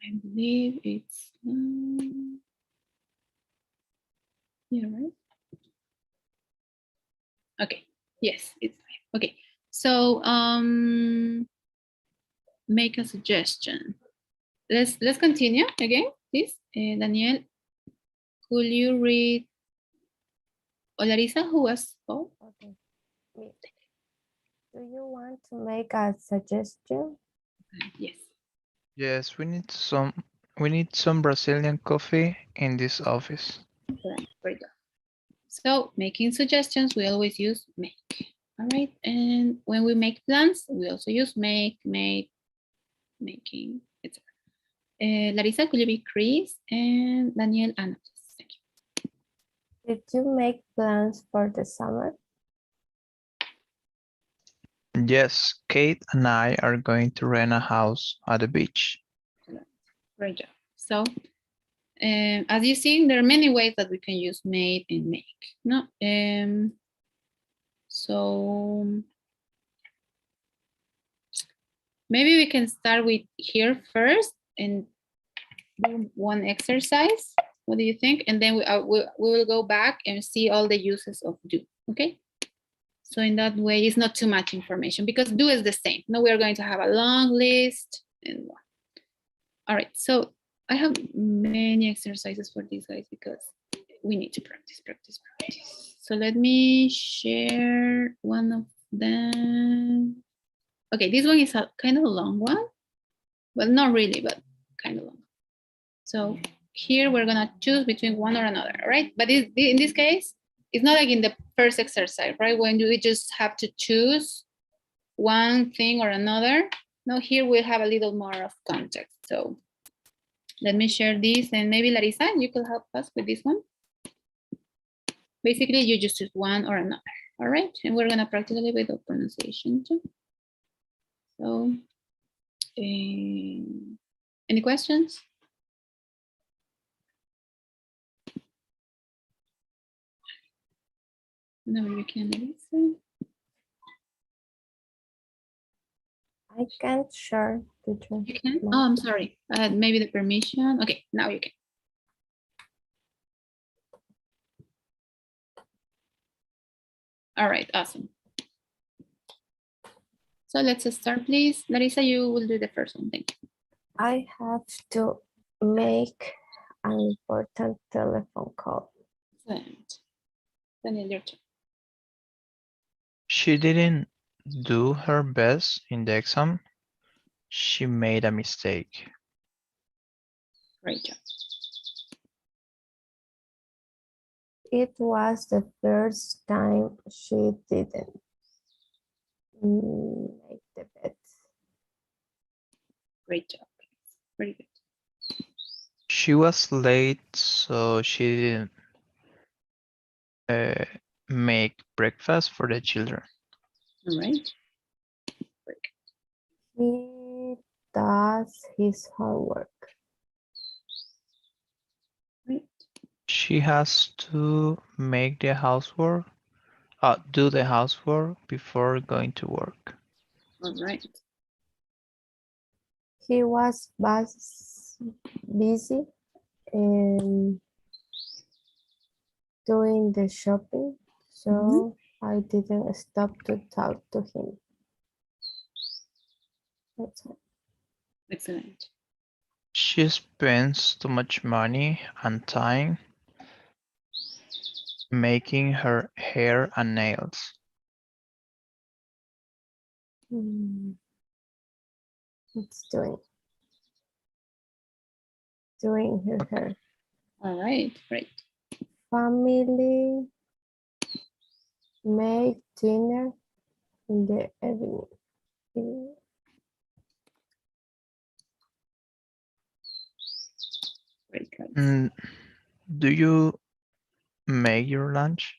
I believe it's yeah, right? Okay. Yes, it's fine. Okay. So make a suggestion. Let's continue again, please. Daniel, could you read? Or Larissa, who was? Oh, Okay. Me. Do you want to make a suggestion? yes. Yes, we need some Brazilian coffee in this office. Right. Very good. So making suggestions, we always use make. All right. And when we make plans, we also use make, making, etc. Larissa, could you be Chris? And Daniel, Anna, please. Thank you. Did you make plans for the summer? Yes, Kate and I are going to rent a house at the beach. Great job. So, as you see, there are many ways that we can use made and make. No, so maybe we can start with here first and do one exercise. What do you think? And then we will go back and see all the uses of do. Okay. So in that way, it's not too much information because do is the same. Now we are going to have a long list and more. All right. So I have many exercises for these guys because we need to practice. So let me share one of them. Okay, this one is a kind of a long one. Well, not really, but kind of long. So here we're gonna choose between one or another, all right? But in this case, it's not like in the first exercise, right? When we just have to choose one thing or another. Now here we have a little more of context. So let me share this and maybe Larissa, you could help us with this one. Basically, you just choose one or another, all right? And we're gonna practice a little bit of pronunciation too. So, any questions? No, you can listen. I can't share, teacher. You can? No. Oh, I'm sorry. Maybe the permission. Okay, now you can. All right, awesome. So let's start, please. Larissa, you will do the first one. Thank you. I have to make an important telephone call. Excellent. Daniel, your turn. She didn't do her best in the exam. She made a mistake. Great job. It was the first time she didn't make the bed. Great job. Very good. She was late, so she didn't make breakfast for the children. All right. He does his homework. Great. She has to make the housework, do the housework before going to work. All right. He was busy doing the shopping, so I didn't stop to talk to him. That's it. Excellent. She spends too much money and time making her hair and nails. It's doing her hair. All right. Great. Family make dinner in the evening. Great. Great. Do you make your lunch?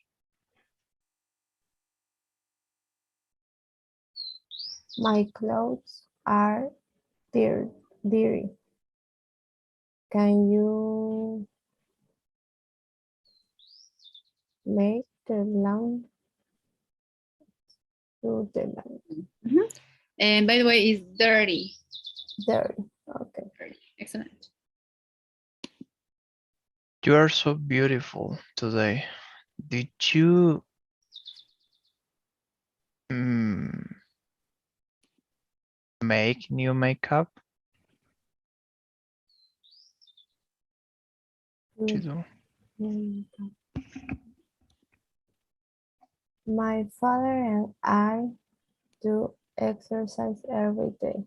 My clothes are dirty. Can you make the laundry? Do the laundry. And by the way, it's dirty. Dirty. Okay. Dirty. Excellent. You are so beautiful today. Did you make new makeup? Did you do? My father and I do exercise every day.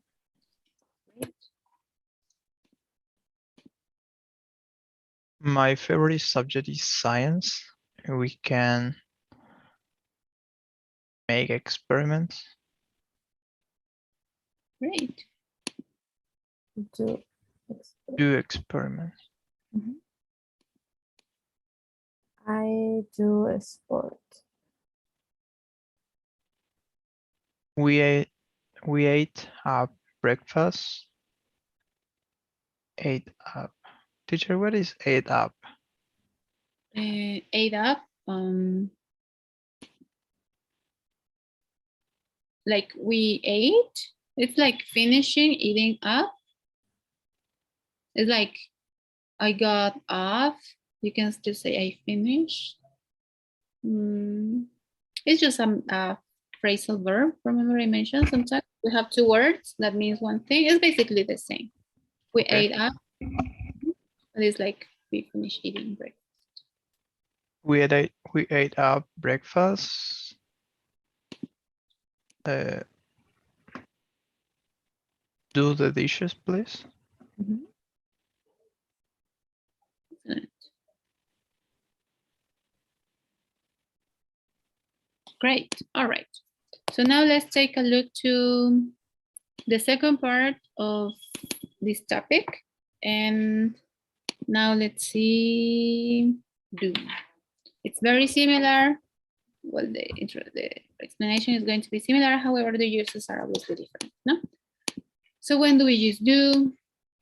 My favorite subject is science. We can make experiments. Great. Do Do experiments. Mhm. I do a sport. We ate breakfast. Ate up. Teacher, what is ate up? Ate up. Like we ate. It's like finishing eating up. It's like I got off. You can still say I finished. It's just some phrasal verb. Remember I mentioned sometimes we have two words that means one thing. It's basically the same. We Okay. ate up, but it's like we finished eating breakfast. We ate up breakfast. Do the dishes, please. Excellent. Great. All right. So now let's take a look to the second part of this topic. And now let's see, do. It's very similar. Well, the explanation is going to be similar. However, the uses are obviously different. No? So when do we use do?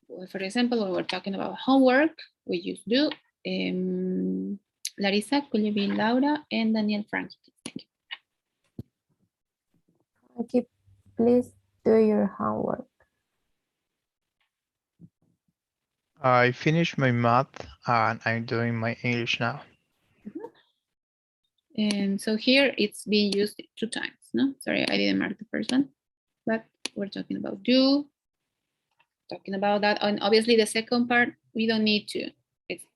Well, for example, when we're talking about homework, we use do. Larissa, could you be Laura and Daniel Frankie? Thank you. Okay, please do your homework. I finished my math and I'm doing my English now. And so here it's being used 2 times. No, sorry, I didn't mark the first one, but we're talking about do, talking about that. And obviously the second part, we don't need to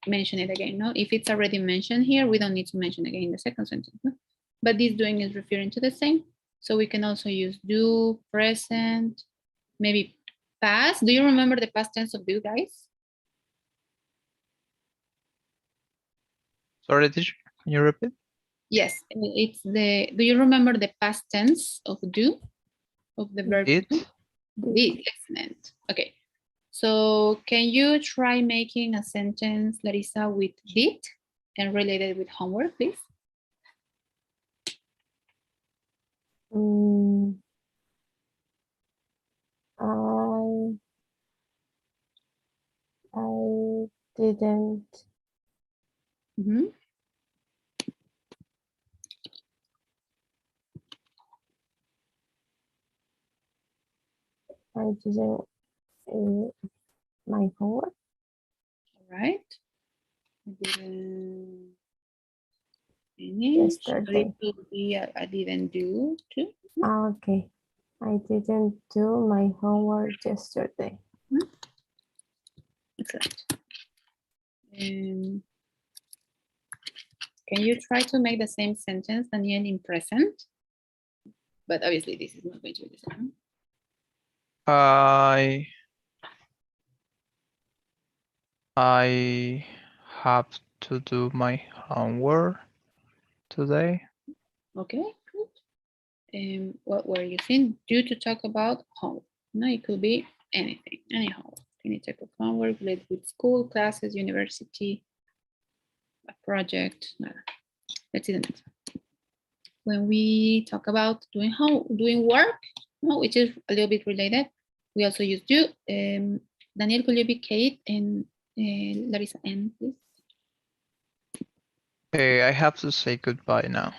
mention it again. No, if it's already mentioned here, we don't need to mention again the second sentence. No? But this doing is referring to the same. So we can also use do, present, maybe past. Do you remember the past tense of do, guys? Sorry, teacher, can you repeat? Yes, it's the, do you remember the past tense of do, of the verb Did? do? Did, excellent. Okay, so can you try making a sentence, Larissa, with did and related with homework, please? I didn't. I didn't my homework. All right. I didn't finish. Yesterday. It could be I didn't do too. Okay. I didn't do my homework yesterday. Excellent. Can you try to make the same sentence, Daniel, in present? But obviously this is not going to be the same. I have to do my homework today. Okay, good. What we're using do to talk about homework. No, it could be anything, any homework, any type of homework related with school, classes, university, a project. No. Let's see the next one. When we talk about doing work, no, which is a little bit related, we also use do. Daniel, could you be Kate and Larissa N, please? Hey, I have to say goodbye now.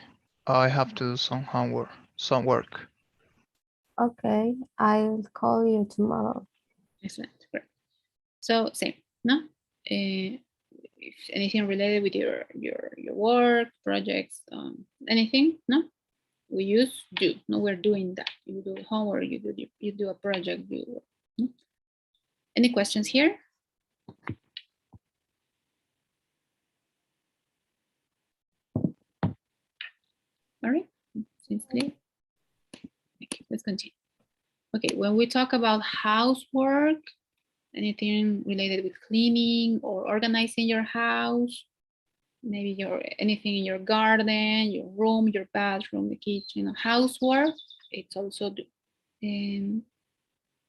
I have to do some homework, some work. Okay, I'll call you tomorrow. Excellent, great. So same, no? If anything related with your work, projects, anything, no? We use do. No, we're doing that. You do homework, you do a project, no? Any questions here? All right, seems clear. Okay, let's continue. Okay, when we talk about housework, anything related with cleaning or organizing your house, maybe anything in your garden, your room, your bathroom, the kitchen, housework, it's also do. And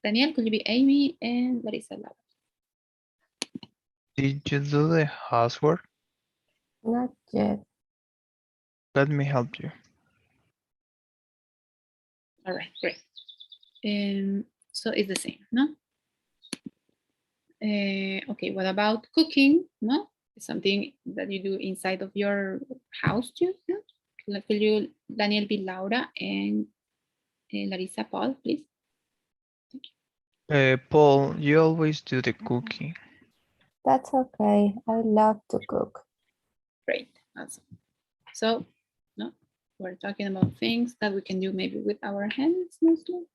Daniel, could you be Amy and Larissa Laura? Did you do the housework? Not yet. Let me help you. All right, great. So it's the same, no? Okay, what about cooking? No, it's something that you do inside of your house too. No? Could you, Daniel, be Laura and Larissa Paul, please? Paul, you always do the cooking. That's okay. I love to cook. Great, awesome. So, no, we're talking about things that we can do maybe with our hands mostly.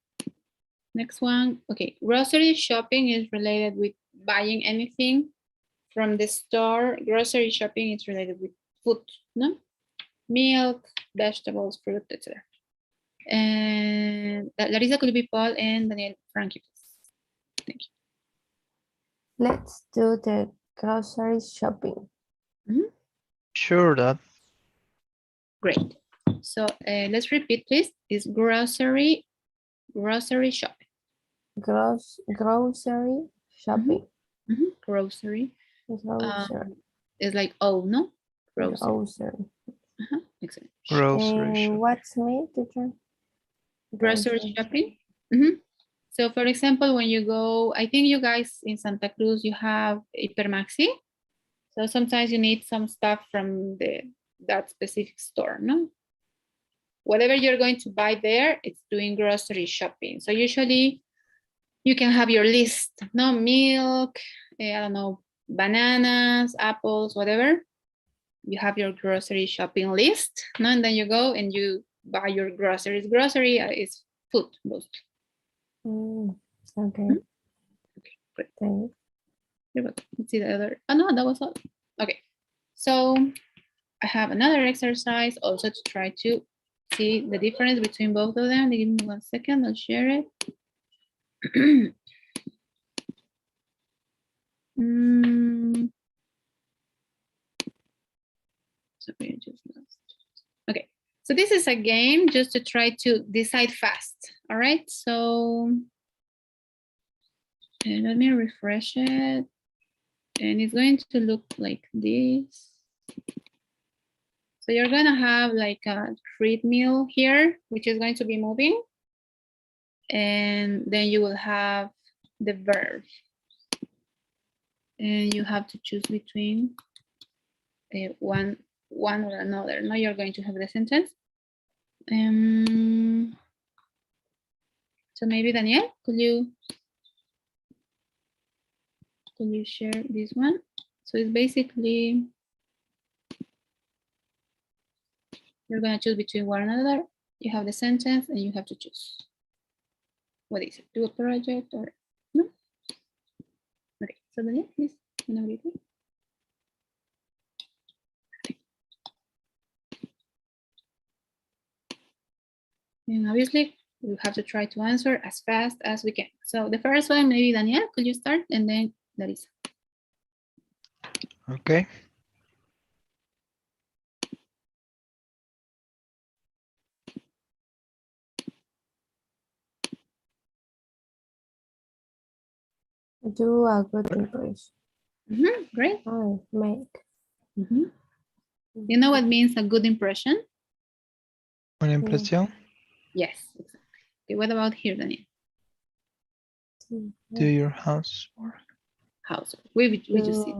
Next one, okay, grocery shopping is related with buying anything from the store. Grocery shopping is related with food, no? Milk, vegetables, fruit, etc. And Larissa, could be Paul and Daniel Frankie, please. Thank you. Let's do the grocery shopping. Sure, Dad. Great. So let's repeat, please. It's grocery shopping. Grocery shopping. Grocery. Grocery. It's like, oh, no? Grocery. Grocery. Excellent. Grocery shopping. What's me, teacher? Grocery shopping. So for example, when you go, I think you guys in Santa Cruz, you have Hipermaxi. So sometimes you need some stuff from that specific store, no? Whatever you're going to buy there, it's doing grocery shopping. So usually you can have your list, no? Milk, I don't know, bananas, apples, whatever. You have your grocery shopping list, no? And then you go and you buy your groceries. Grocery is food, mostly. Okay. Okay, great. Thanks. You're welcome. Let's see the other. Oh no, that was all. Okay, so I have another exercise also to try to see the difference between both of them. Give me 1 second, I'll share it. Sorry, I just lost. Okay, so this is a game just to try to decide fast. All right, so let me refresh it. And it's going to look like this. So you're gonna have like a treadmill here, which is going to be moving. And then you will have the verb. And you have to choose between one or another. Now you're going to have the sentence. So maybe Daniel, could you share this one? So it's basically, you're gonna choose between one another. You have the sentence and you have to choose. What is it? Do a project or no? Okay, so Daniel, please, whenever you can. And obviously, we have to try to answer as fast as we can. So the first one, maybe Daniel, could you start? And then Larissa. Okay. Do a good impression. Great. I make. You know what means a good impression? Una impresión. Yes, exactly. Okay, what about here, Daniel? Do your housework. Housework. We just see.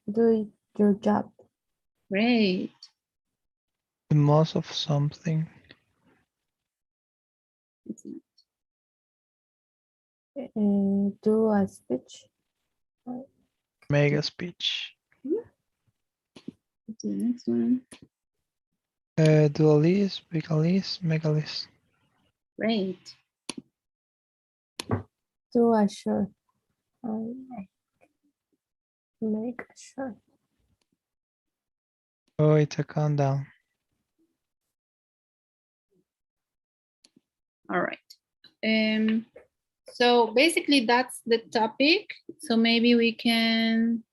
Do your job. Great. The most of something. Do a speech. Make a speech. To the next one. Do a list, make a list, make a list. Great. Do a shirt. Make a shirt. Oh, it's a countdown. All right. So basically that's the topic. So maybe we can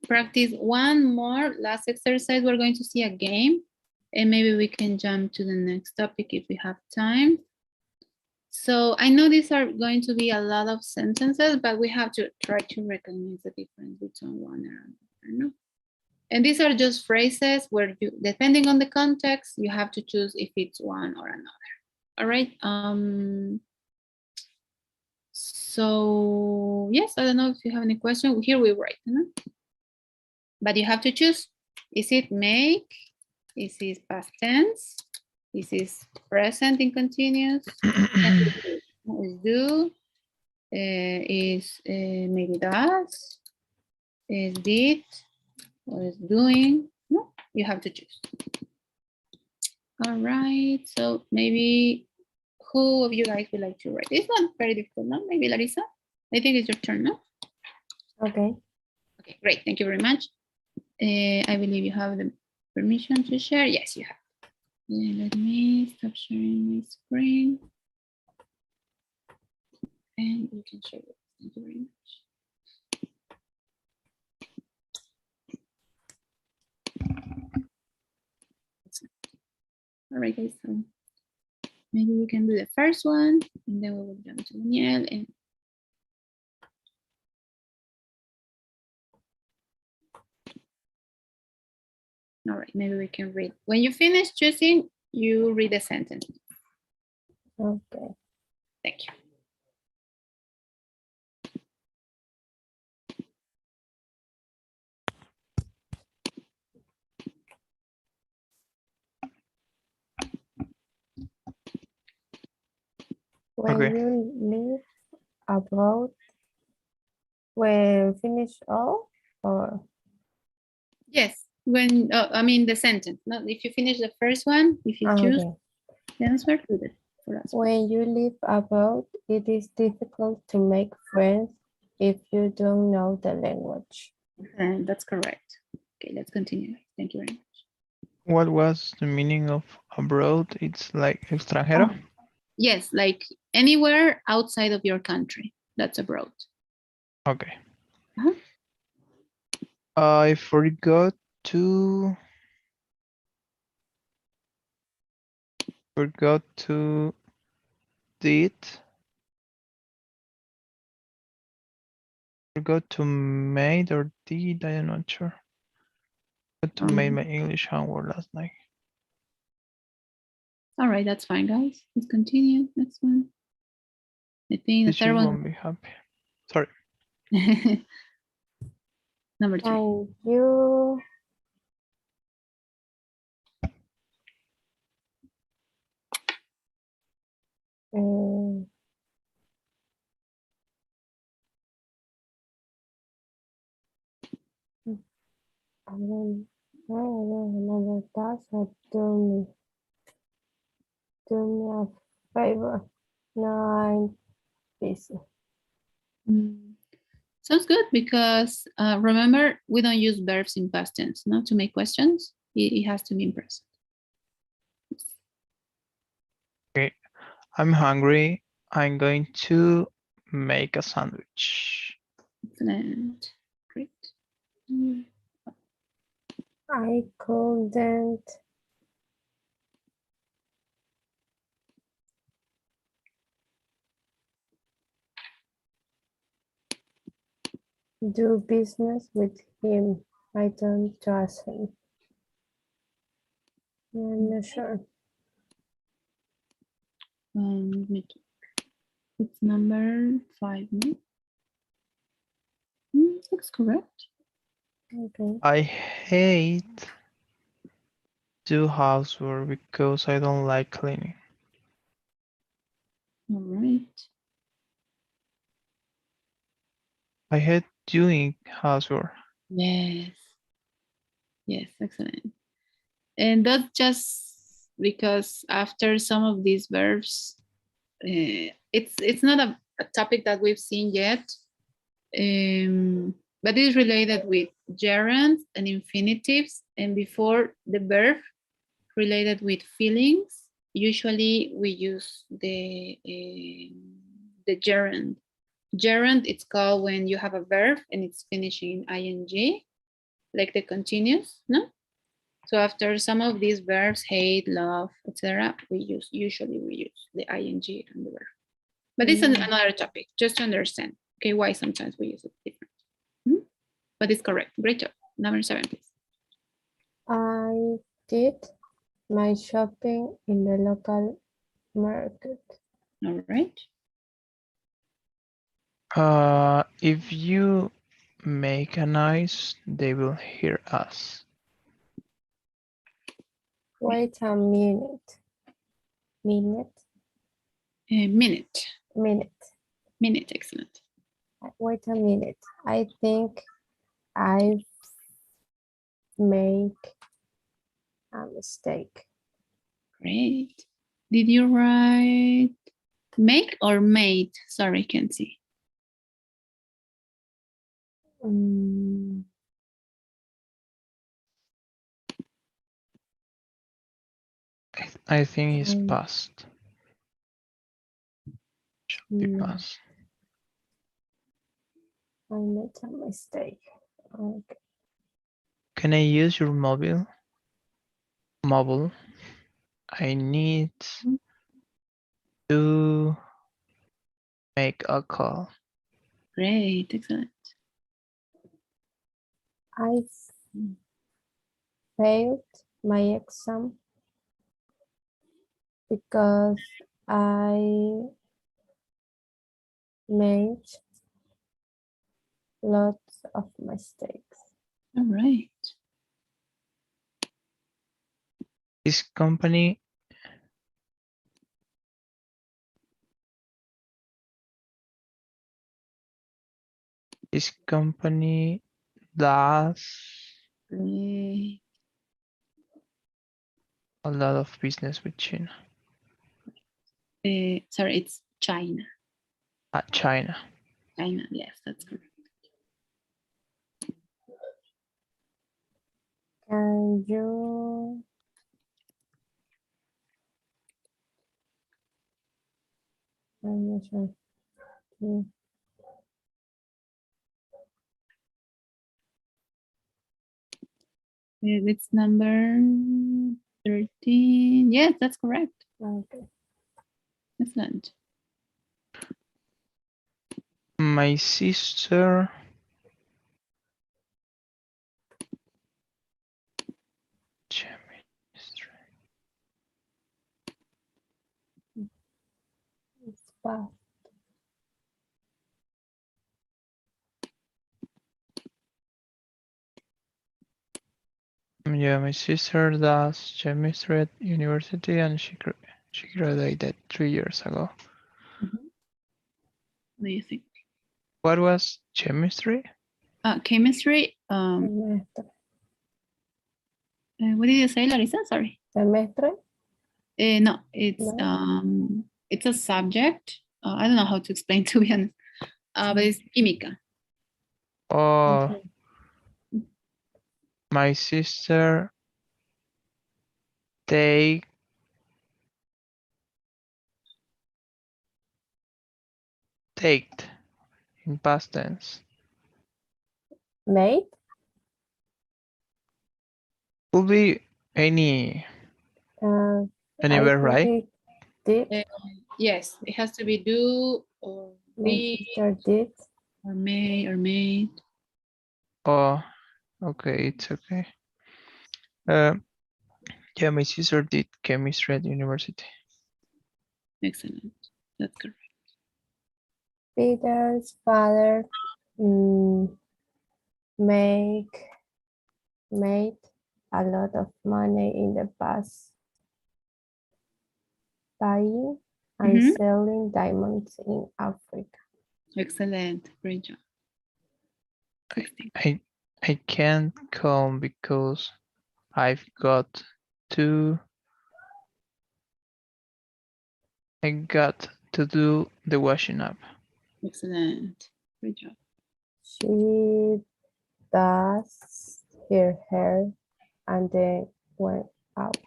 practice one more last exercise. We're going to see a game and maybe we can jump to the next topic if we have time. So I know these are going to be a lot of sentences, but we have to try to recognize the difference between one and another. And these are just phrases where you, depending on the context, you have to choose if it's one or another. All right. So yes, I don't know if you have any question. Here we write, but you have to choose. Is it make? Is it past tense? Is it present in continuous? Is do? Is maybe does? Is did? Or is doing? No, you have to choose. All right, so maybe who of you guys would like to write? It's not very difficult, no? Maybe Larissa? I think it's your turn, no? Okay. Okay, great, thank you very much. I believe you have the permission to share. Yes, you have. Let me stop sharing my screen. And you can share it. Thank you very much. All right, guys, so maybe we can do the first one, and then we will jump to Daniel. And all right, maybe we can read. When you finish choosing, you read the sentence. Okay. Thank you. When Okay. you live abroad, when finish all or Yes, when, I mean the sentence. No, if you finish the first one, if you choose okay. the answer, do it for us. When you live abroad, it is difficult to make friends if you don't know the language. And that's correct. Okay, let's continue. Thank you very much. What was the meaning of abroad? It's like extranjero. Yes, like anywhere outside of your country. That's abroad. Okay. Uh-huh. I forgot to did forgot to made or did, I am not sure. But to made my English homework last night. All right, that's fine, guys. Let's continue. Next one. I think the Teacher third won't one. be happy. Sorry. Number 3. And you I don't remember that, so do me a favor. No, I'm busy. Sounds good because remember, we don't use verbs in past tense, no, to make questions. It has to be in present. Okay. I'm hungry. I'm going to make a sandwich. Excellent. Great. I couldn't do business with him. I don't trust him. I'm not sure. Let me check. It's number 5, no? Looks correct. Okay. I hate do housework because I don't like cleaning. All right. I hate doing housework. Yes. Yes, excellent. And that's just because after some of these verbs, it's not a topic that we've seen yet, but it's related with gerunds and infinitives. And before the verb related with feelings, usually we use the gerund. Gerund, it's called when you have a verb and it's finishing in ing, like the continuous, no? So after some of these verbs, hate, love, etc., usually we use the ing and the verb. But it's another topic, just to understand, okay, why sometimes we use it different. But it's correct. Great job. Number 7, please. I did my shopping in the local market. All right. If you make a noise, they will hear us. Wait a minute. Minute. Minute. Minute. Excellent. Wait a minute. I think I've made a mistake. Great. Did you write make or made? Sorry, can't see. I think it's Mm. past. Should be past. I made a mistake. Okay. Can I use your mobile? Mobile. I need to make a call. Great, excellent. I failed my exam because I made lots of mistakes. All right. This company does Great. a lot of business with China. Sorry, it's China. China. China, yes, that's correct. Can you I'm not sure. It's number 13. Yes, that's correct. Okay. Excellent. My sister It's past. Yeah, my sister does chemistry at university, and she graduated 3 years ago. What do you think? What was chemistry? Chemistry. Semestre. What did you say, Larissa? Sorry. Semestre. No, it's a subject. I don't know how to explain, to be honest. But it's química. Oh, Okay. my sister take in past tense. Made. Could be any I anywhere, think right? it did. Yes, it has to be do or My be sister did. or may or made. Oh, okay, it's okay. Yeah, my sister did chemistry at university. Excellent. That's correct. Peter's father made a lot of money in the past buying and selling diamonds in Africa. Excellent. Great job. 16. I can't come because I've got to I got to do the washing up. Excellent. Good job. She does her hair and then went out.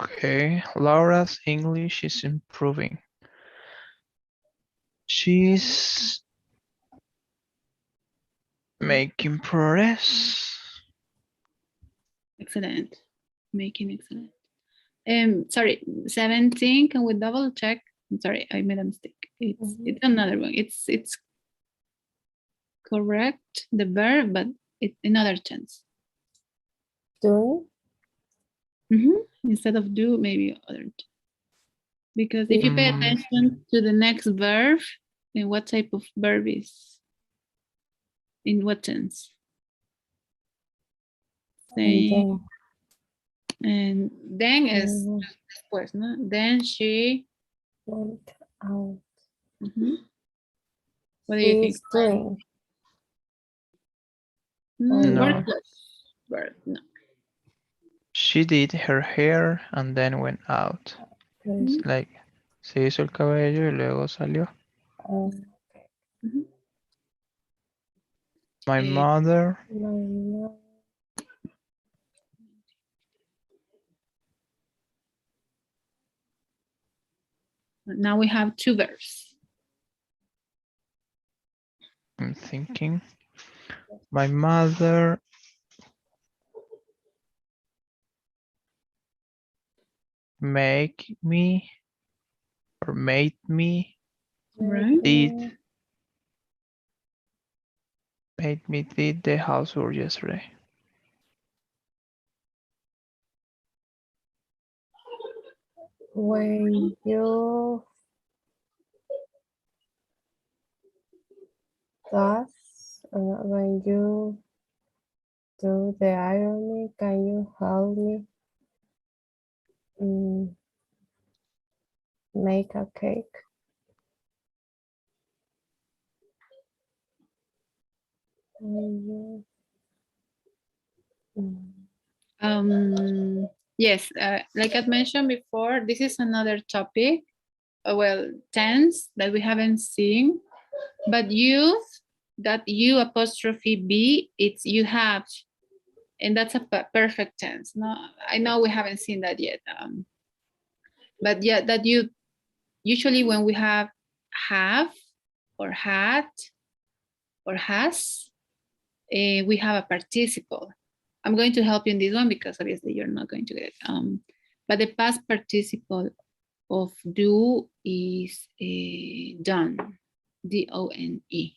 Okay, Laura's English is improving. She's making progress. Excellent. Making excellent. Sorry, 17. Can we double check? I'm sorry, I made a mistake. It's another one. It's correct, the verb, but it's another tense. Doing? Instead of do, maybe other. Because if you pay Mm. attention to the next verb, then what type of verb is in what tense? And Saying, then and then is Mhm. después, no? Then she. went out. What do you think? She's doing. No. Word plus verb, no. She did her hair and then went out. Okay. Like, se hizo el cabello y luego salió. My Eh, mother No. Now we have two verbs. I'm thinking. My mother made me Right. did the housework yesterday. When you when you do the ironing, can you help me make a cake? Yes, like I mentioned before, this is another topic, well, tense that we haven't seen, but you, that you apostrophe B, it's you have, and that's a perfect tense. No, I know we haven't seen that yet, but yeah, that you, usually when we have or had or has, we have a participle. I'm going to help you in this one because obviously you're not going to get it. But the past participle of do is done, D-O-N-E.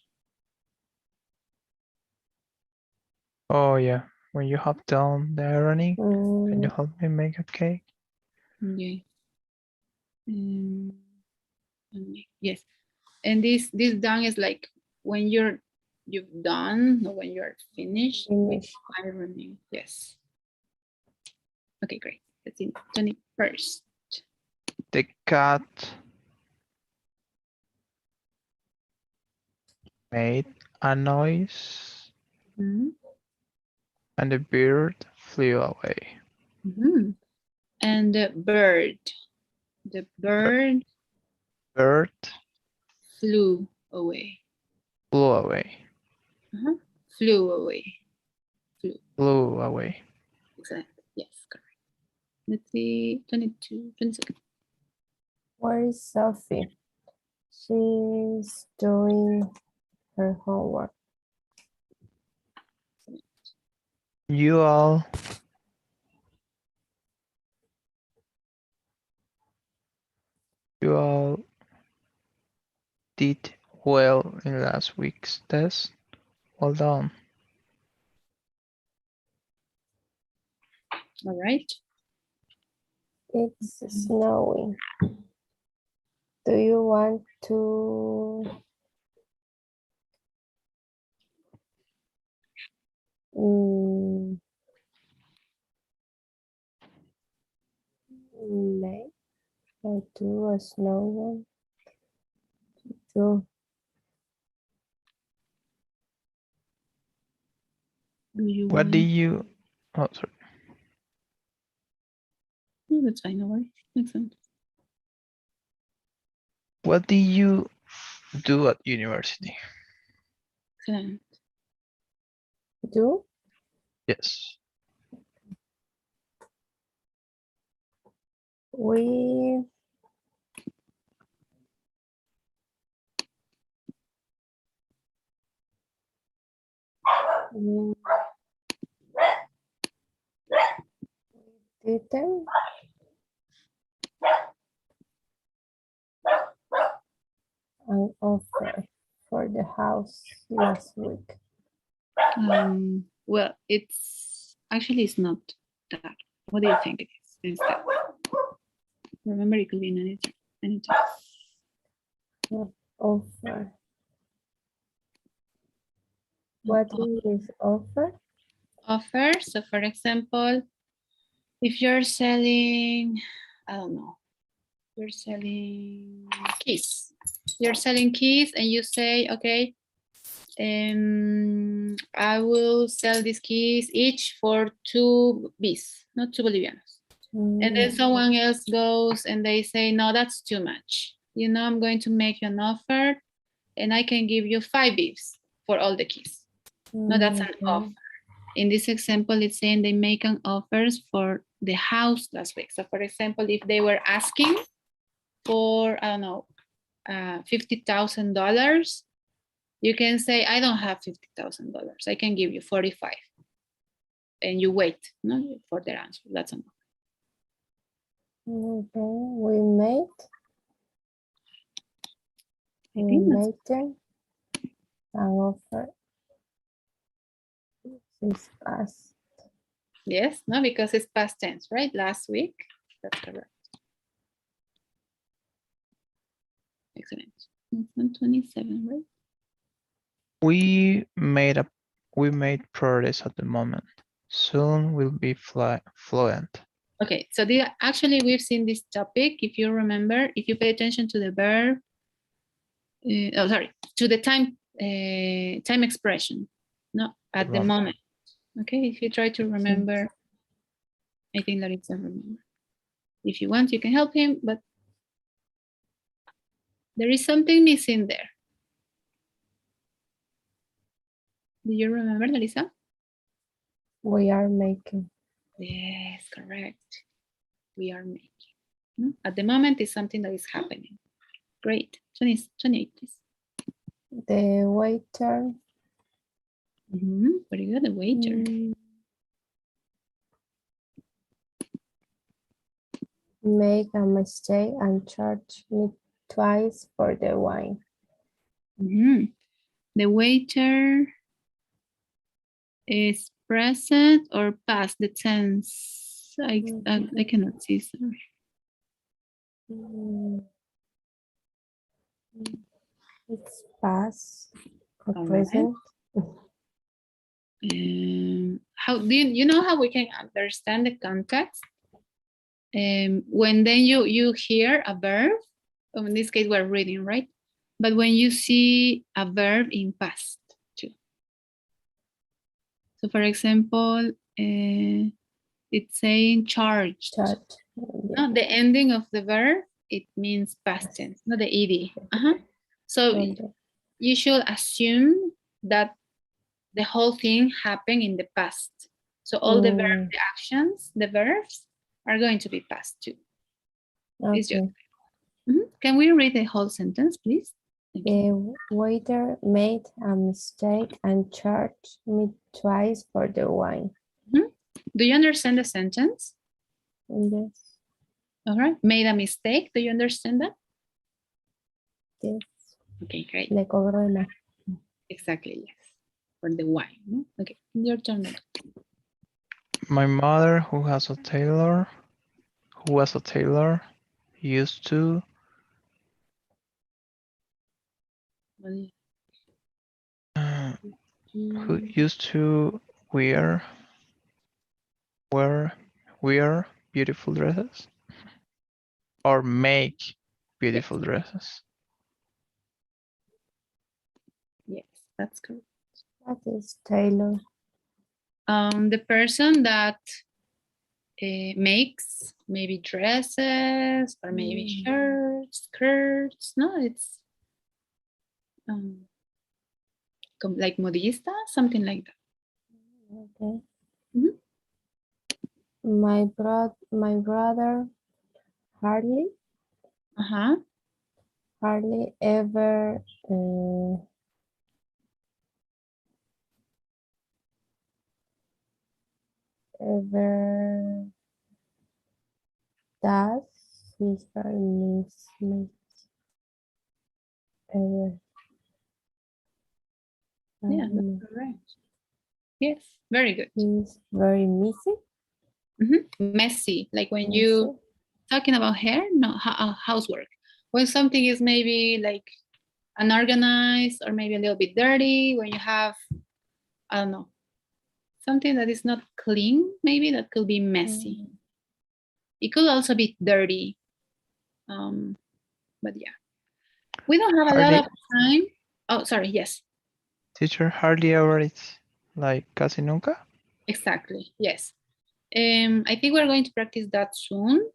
Oh yeah, when you have done the ironing, can you Mm, help me make a cake? Yeah. Yes, and this done is like when you've done or when you're finished with finish. ironing. Yes. Okay, great. That's in 21st. The cat made a noise Mhm. and the bird flew away. And the bird Bird flew away. flew away. Flew away. Flew away. Excellent. Yes, correct. Let's see, 22, 22. Where is Sophie? She's doing her homework. You all did well in last week's test. Well done. All right. It's snowing. Do you want to make I do a snow one. Do Do you What do want? you? Oh, sorry. No, that's fine. No worries. Makes sense. What do you do at university? Excellent. do Yes. we mm, didn't an offer for the house last week. Well, it's not that. What do you think it is instead? Remember, it could be anytime. Offer. What is offer? Offer. So, for example, if you're selling, I don't know, you're selling keys. You're selling keys, and you say, okay, I will sell these keys each for 2 bis, not 2 bolivianos. And then someone else goes and they say, no, that's too much. You know, I'm going to make you an offer and I can give you 5 bibs for all the keys. No, that's an offer. In this example, it's saying they make an offers for the house last week. So for example, if they were asking for, I don't know, $50,000, you can say, I don't have $50,000. I can give you 45. And you wait, no, for their answer. That's an offer. We made them an offer. Since past. Yes, no, because it's past tense, right? Last week. That's correct. Excellent. 127, right? We made progress at the moment. Soon we'll be fluent. Okay, so actually we've seen this topic. If you remember, if you pay attention to the verb, to the time expression, no, at the moment. Okay, if you try to remember, I think that it's a remember. If you want, you can help him, but there is something missing there. Do you remember, Larissa? We are making. Yes, correct. We are making. At the moment, it's something that is happening. Great. 28, please. The waiter. Very good, the waiter. Make a mistake and charge me twice for the wine. The waiter is present or past the tense. I cannot see, sorry. It's past or All present. How do you know how we can understand the context? When then you hear a verb, in this case we're reading, right? But when you see a verb in past too. So for example, it's saying charged. No, the ending of the verb, it means past tense, not the ed. So you should assume that the whole thing happened in the past. So all the verb, the actions, the verbs are going to be past too. Okay. Can we read the whole sentence, please? The waiter made a mistake and charged me twice for the wine. Do you understand the sentence? Yes. All right. Made a mistake. Do you understand that? Yes. Okay, great. Le cobró de más. Exactly, yes. For the wine. Okay, your turn. My mother, who was a tailor, used to wear beautiful dresses. or make beautiful dresses. Yes, that's correct. That is Taylor. The person that makes maybe dresses or maybe shirts, skirts. No, it's like modista, something like that. Okay. Mhm. My brother hardly ever ever does his very needs ever. Yeah, that's correct. Yes, very good. He's very messy. Messy, like when you talking about hair, no, housework. When something is maybe like unorganized or maybe a little bit dirty, when you have, I don't know, something that is not clean, maybe that could be messy. It could also be dirty. But yeah, we don't have a lot of time. Oh, sorry. Yes, Teacher, hardly ever, it's like casi nunca. exactly. Yes. I think we're going to practice that soon,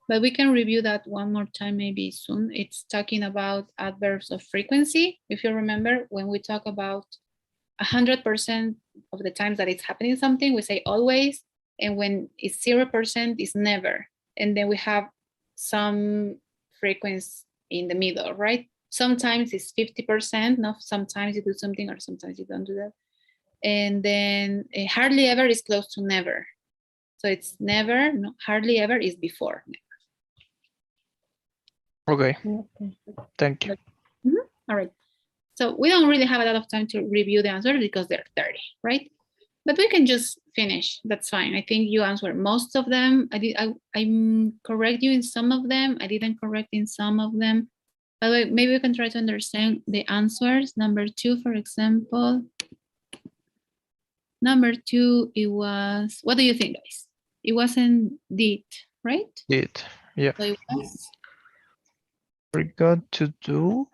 but we can review that one more time maybe soon. It's talking about adverbs of frequency. If you remember, when we talk about 100% of the times that it's happening something, we say always, and when it's 0%, it's never. And then we have some frequency in the middle, right? Sometimes it's 50%, no, sometimes you do something or sometimes you don't do that. And then hardly ever is close to never. So it's never, no, hardly ever is before. Okay, thank you. All right. So we don't really have a lot of time to review the answers because they're 30, right? But we can just finish. That's fine. I think you answered most of them. I correct you in some of them. I didn't correct in some of them. By the way, maybe we can try to understand the answers. Number 2, for example. Number 2, it was, what do you think, guys? It wasn't did, right? Did, yeah. So it was, Forgot to do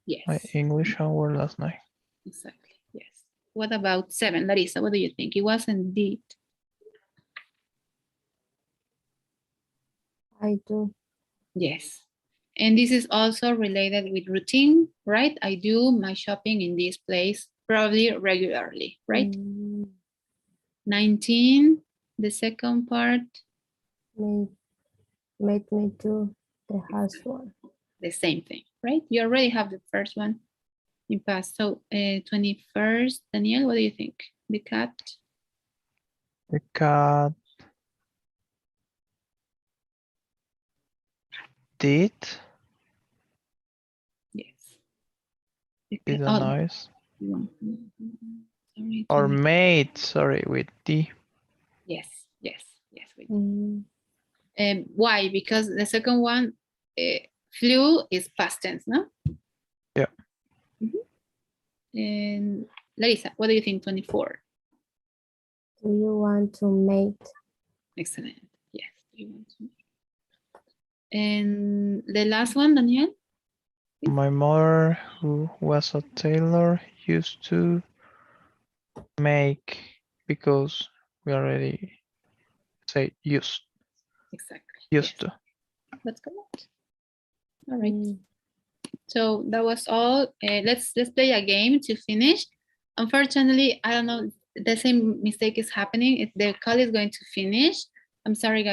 yes. my English homework last night. Exactly, yes. What about 7, Larissa? What do you think? It wasn't did. I do. Yes. And this is also related with routine, right? I do my shopping in this place probably regularly, right? 19, the second part. Made me do the housework. The same thing, right? You already have the first one in past. So 21st, Daniel, what do you think? The cat? The cat did Yes. with a noise. Sorry, Or made, sorry, with D. Yes. Why? Because the second one, flew is past tense, no? Yeah. And Larissa, what do you think? 24. Do you want to make? Excellent. Yes. Do you want to make? And the last one, Daniel? My mother, who was a tailor, used to make, because we already say used. Exactly. Used to. That's correct. All right. So that was all. Let's play a game to finish. Unfortunately, I don't know, the same mistake is happening. The call is going to finish. I'm sorry, guys.